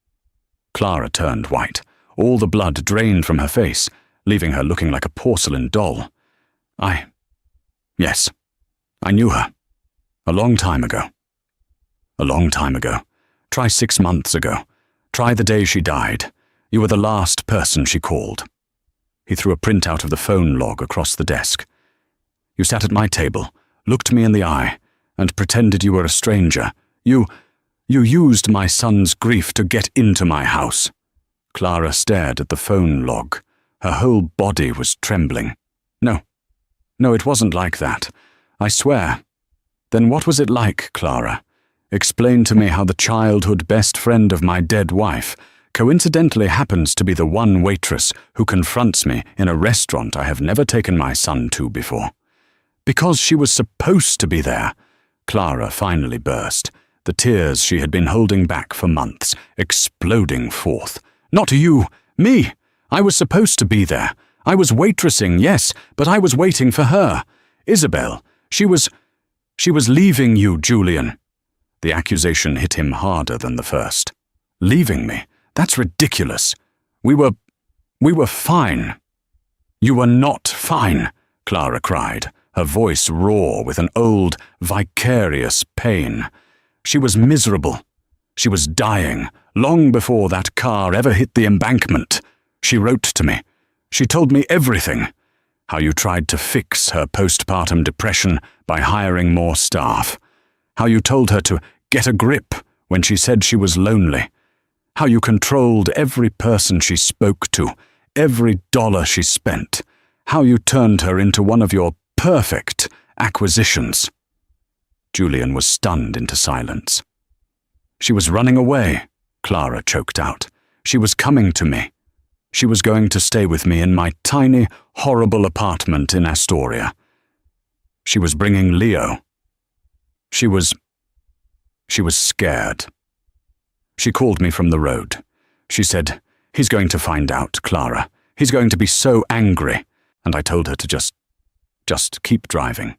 Clara turned white. All the blood drained from her face, leaving her looking like a porcelain doll. Yes, I knew her. A long time ago. A long time ago. Try 6 months ago. Try the day she died. You were the last person she called. He threw a printout of the phone log across the desk. You sat at my table, looked me in the eye, and pretended you were a stranger. You used my son's grief to get into my house. Clara stared at the phone log. Her whole body was trembling. No, it wasn't like that. I swear. Then what was it like, Clara? Explain to me how the childhood best friend of my dead wife coincidentally happens to be the one waitress who confronts me in a restaurant I have never taken my son to before. Because she was supposed to be there. Clara finally burst, the tears she had been holding back for months, exploding forth. Not you, me. I was supposed to be there. I was waitressing, yes, but I was waiting for her. Isabel, she was leaving you, Julian. The accusation hit him harder than the first. Leaving me? That's ridiculous. We were fine. You were not fine, Clara cried, her voice raw with an old, vicarious pain. She was miserable. She was dying, long before that car ever hit the embankment. She wrote to me. She told me everything. How you tried to fix her postpartum depression by hiring more staff. How you told her to get a grip when she said she was lonely. How you controlled every person she spoke to, every dollar she spent. How you turned her into one of your perfect acquisitions. Julian was stunned into silence. She was running away, Clara choked out. She was coming to me. She was going to stay with me in my tiny, horrible apartment in Astoria. She was bringing Leo. She was scared. She called me from the road. She said, "He's going to find out, Clara. He's going to be so angry." And I told her to just keep driving.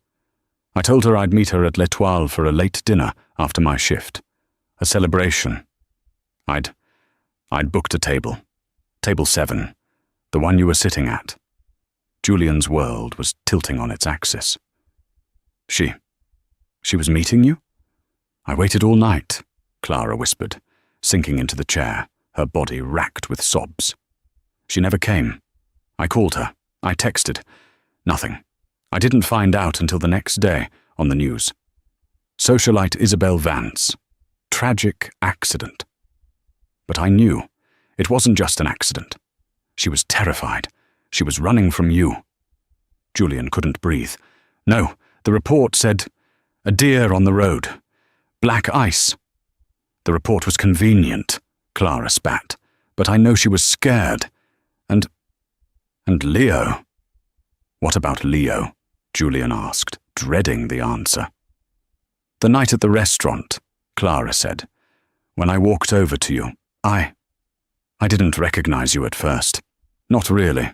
I told her I'd meet her at L'Etoile for a late dinner after my shift. A celebration. I'd booked a table. Table 7, the one you were sitting at. Julian's world was tilting on its axis. She was meeting you? I waited all night, Clara whispered, sinking into the chair, her body racked with sobs. She never came. I called her. I texted. Nothing. I didn't find out until the next day on the news. Socialite Isabel Vance. Tragic accident. But I knew. It wasn't just an accident. She was terrified. She was running from you. Julian couldn't breathe. No, the report said, a deer on the road. Black ice. The report was convenient, Clara spat, but I know she was scared. And Leo. What about Leo? Julian asked, dreading the answer. The night at the restaurant, Clara said. When I walked over to you, I didn't recognize you at first. Not really.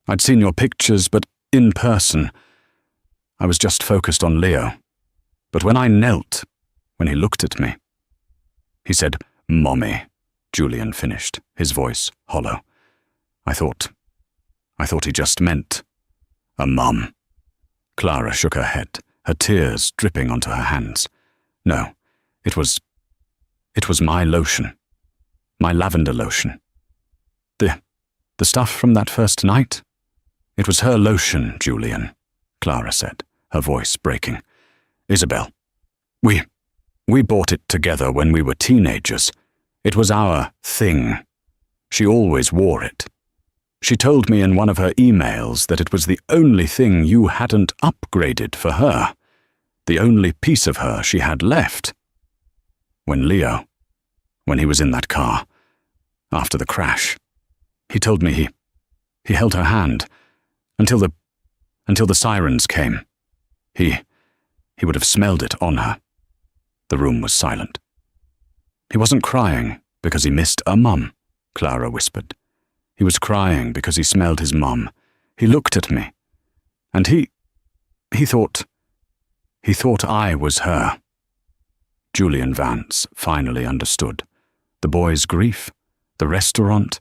I'd seen your pictures, but in person, I was just focused on Leo. But when I knelt, when he looked at me, he said, "Mommy," Julian finished, his voice hollow. I thought he just meant a mum. Clara shook her head, her tears dripping onto her hands. No, it was my lotion. My lavender lotion. The stuff from that first night? It was her lotion, Julian, Clara said, her voice breaking. Isabel, we bought it together when we were teenagers. It was our thing. She always wore it. She told me in one of her emails that it was the only thing you hadn't upgraded for her, the only piece of her she had left. When he was in that car, after the crash, he told me he held her hand until the sirens came. He would have smelled it on her. The room was silent. He wasn't crying because he missed a mum, Clara whispered. He was crying because he smelled his mum. He looked at me, and he thought I was her. Julian Vance finally understood. The boy's grief, the restaurant,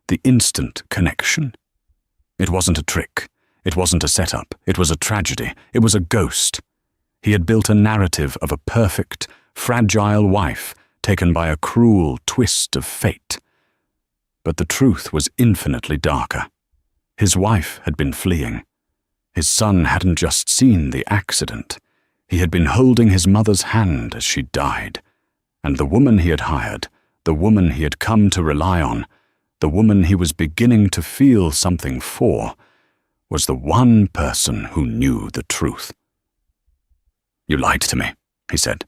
the instant connection. It wasn't a trick. It wasn't a setup. It was a tragedy. It was a ghost. He had built a narrative of a perfect, fragile wife taken by a cruel twist of fate. But the truth was infinitely darker. His wife had been fleeing. His son hadn't just seen the accident. He had been holding his mother's hand as she died. And the woman he had hired, the woman he had come to rely on, the woman he was beginning to feel something for, was the one person who knew the truth. "You lied to me," he said,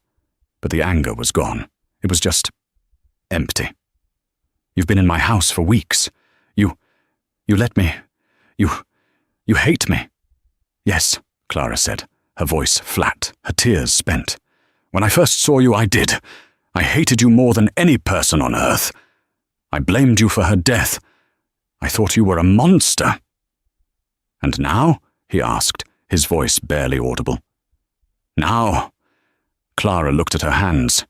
but the anger was gone. It was just empty. "You've been in my house for weeks. You let me. You hate me. Yes, Clara said, her voice flat, her tears spent. "When I first saw you, I did. I hated you more than any person on earth. I blamed you for her death. I thought you were a monster." "And now?" he asked, his voice barely audible. "Now," Clara looked at her hands.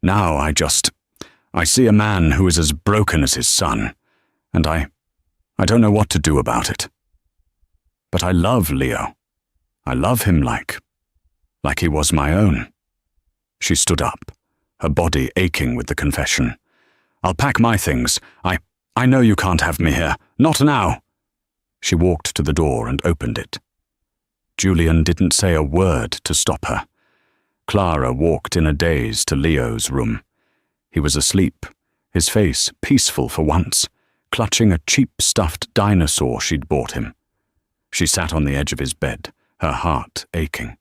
"Now I see a man who is as broken as his son, and I don't know what to do about it. But I love Leo. I love him like he was my own." She stood up, her body aching with the confession. "I'll pack my things. I know you can't have me here. Not now." She walked to the door and opened it. Julian didn't say a word to stop her. Clara walked in a daze to Leo's room. He was asleep, his face peaceful for once, clutching a cheap stuffed dinosaur she'd bought him. She sat on the edge of his bed, her heart aching.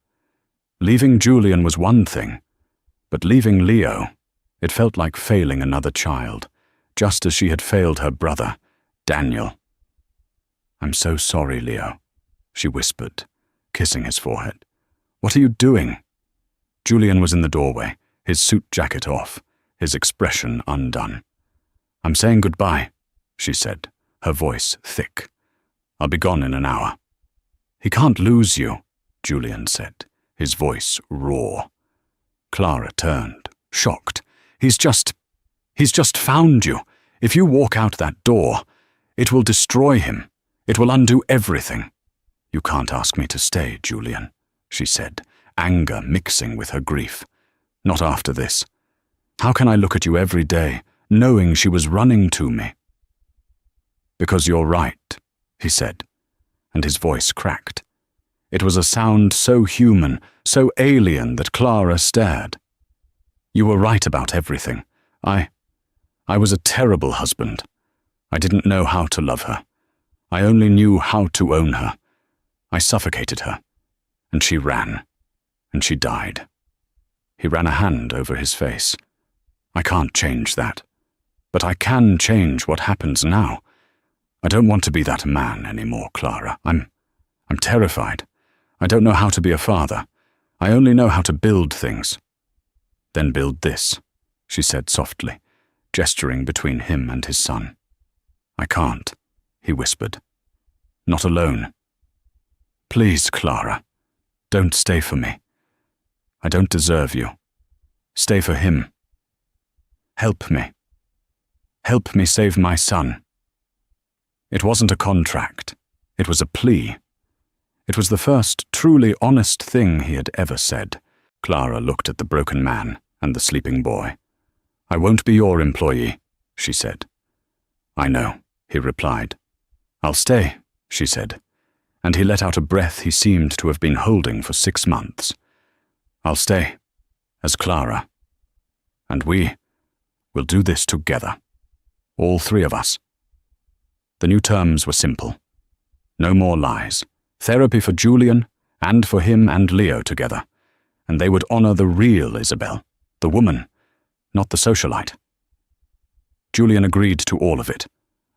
Leaving Julian was one thing, but leaving Leo, it felt like failing another child, just as she had failed her brother, Daniel. "I'm so sorry, Leo," she whispered, kissing his forehead. "What are you doing?" Julian was in the doorway, his suit jacket off, his expression undone. "I'm saying goodbye," she said, her voice thick. "I'll be gone in an hour." "He can't lose you," Julian said, his voice raw. Clara turned, shocked. He's just found you. If you walk out that door, it will destroy him. It will undo everything." "You can't ask me to stay, Julian," she said, anger mixing with her grief. "Not after this. How can I look at you every day, knowing she was running to me?" "Because you're right," he said, and his voice cracked. It was a sound so human, so alien that Clara stared. "You were right about everything. I was a terrible husband. I didn't know how to love her. I only knew how to own her. I suffocated her, and she ran, and she died." He ran a hand over his face. "I can't change that, but I can change what happens now. I don't want to be that man anymore, Clara. I'm terrified. I don't know how to be a father. I only know how to build things." "Then build this," she said softly, gesturing between him and his son. "I can't," he whispered. "Not alone. Please, Clara, don't stay for me. I don't deserve you. Stay for him. Help me. Help me save my son." It wasn't a contract. It was a plea. It was the first truly honest thing he had ever said. Clara looked at the broken man and the sleeping boy. "I won't be your employee," she said. "I know," he replied. "I'll stay," she said, and he let out a breath he seemed to have been holding for 6 months. "I'll stay, as Clara. And we'll do this together. All 3 of us." The new terms were simple. No more lies. Therapy for Julian, and for him and Leo together. And they would honor the real Isabel, the woman, not the socialite. Julian agreed to all of it.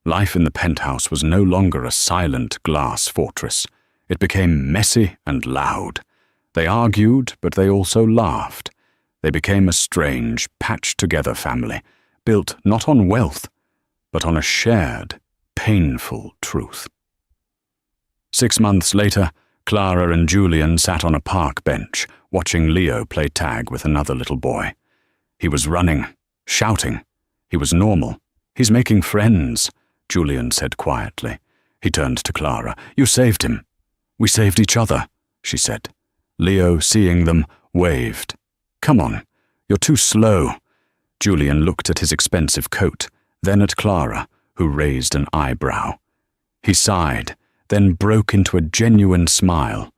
Life in the penthouse was no longer a silent glass fortress. It became messy and loud. They argued, but they also laughed. They became a strange, patched-together family, built not on wealth, but on a shared, painful truth. 6 months later, Clara and Julian sat on a park bench, watching Leo play tag with another little boy. He was running, shouting. He was normal. "He's making friends," Julian said quietly. He turned to Clara. "You saved him." "We saved each other," she said. Leo, seeing them, waved. "Come on, you're too slow." Julian looked at his expensive coat, then at Clara, who raised an eyebrow. He sighed, then broke into a genuine smile.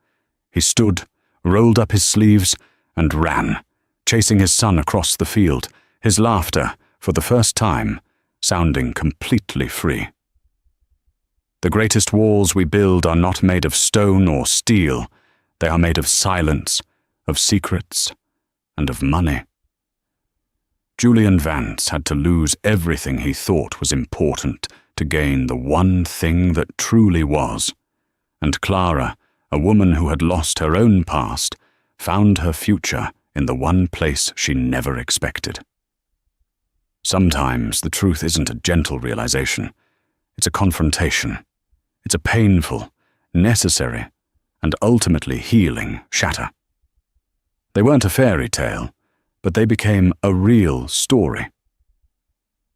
He stood, rolled up his sleeves, and ran, chasing his son across the field, his laughter, for the first time, sounding completely free. The greatest walls we build are not made of stone or steel. They are made of silence, of secrets, and of money. Julian Vance had to lose everything he thought was important to gain the one thing that truly was, and Clara, a woman who had lost her own past, found her future in the one place she never expected. Sometimes the truth isn't a gentle realization. It's a confrontation. It's a painful, necessary, and ultimately healing shatter. They weren't a fairy tale, but they became a real story.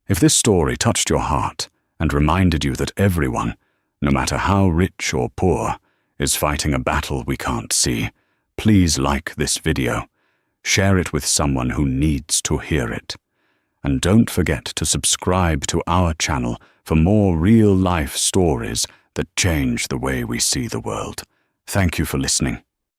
If this story touched your heart and reminded you that everyone, no matter how rich or poor, is fighting a battle we can't see, please like this video, share it with someone who needs to hear it, and don't forget to subscribe to our channel for more real-life stories that change the way we see the world. Thank you for listening.